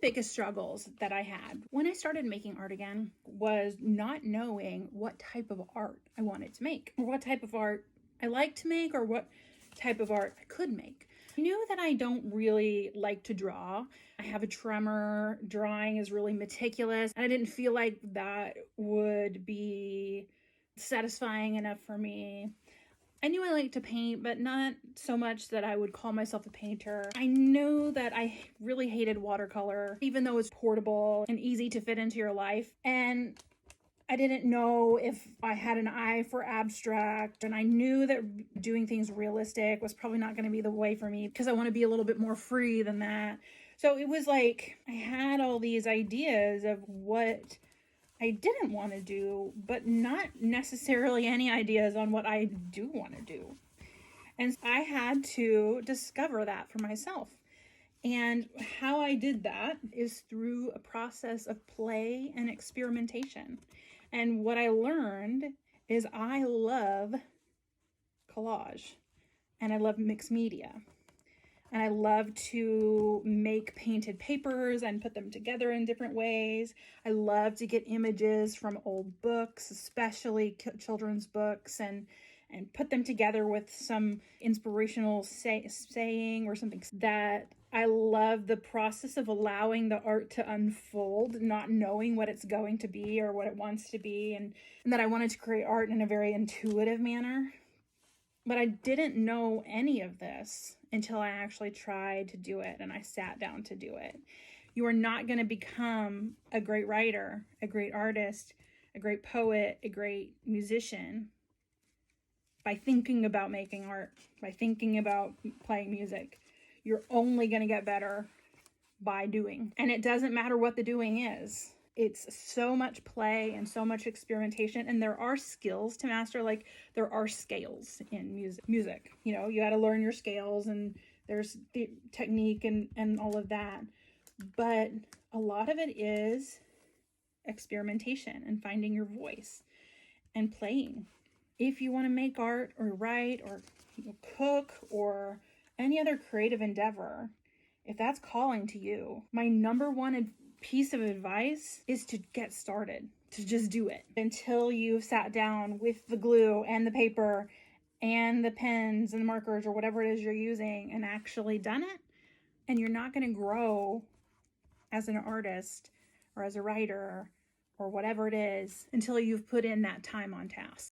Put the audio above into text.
biggest struggles that I had when I started making art again was not knowing what type of art I wanted to make, or what type of art I like to make, or what type of art I could make. I knew that I don't really like to draw. I have a tremor. Drawing is really meticulous. And I didn't feel like that would be satisfying enough for me. I knew I liked to paint, but not so much that I would call myself a painter. I knew that I really hated watercolor, even though it's portable and easy to fit into your life. And I didn't know if I had an eye for abstract, and I knew that doing things realistic was probably not going to be the way for me because I want to be a little bit more free than that. So it was like I had all these ideas of what I didn't want to do, but not necessarily any ideas on what I do want to do. And I had to discover that for myself. And how I did that is through a process of play and experimentation. And what I learned is I love collage and I love mixed media. And I love to make painted papers and put them together in different ways. I love to get images from old books, especially children's books, and put them together with some inspirational saying or something. That I love the process of allowing the art to unfold, not knowing what it's going to be or what it wants to be, and that I wanted to create art in a very intuitive manner. But I didn't know any of this until I actually tried to do it and I sat down to do it. You are not going to become a great writer, a great artist, a great poet, a great musician by thinking about making art, by thinking about playing music. You're only going to get better by doing. And it doesn't matter what the doing is. It's so much play and so much experimentation. And there are skills to master. Like there are scales in music. You know, you got to learn your scales, and there's the technique and all of that. But a lot of it is experimentation and finding your voice and playing. If you want to make art or write or cook or any other creative endeavor, if that's calling to you, my number one piece of advice is to get started, to just do it until you've sat down with the glue and the paper and the pens and markers or whatever it is you're using and actually done it. And you're not going to grow as an artist or as a writer or whatever it is until you've put in that time on task.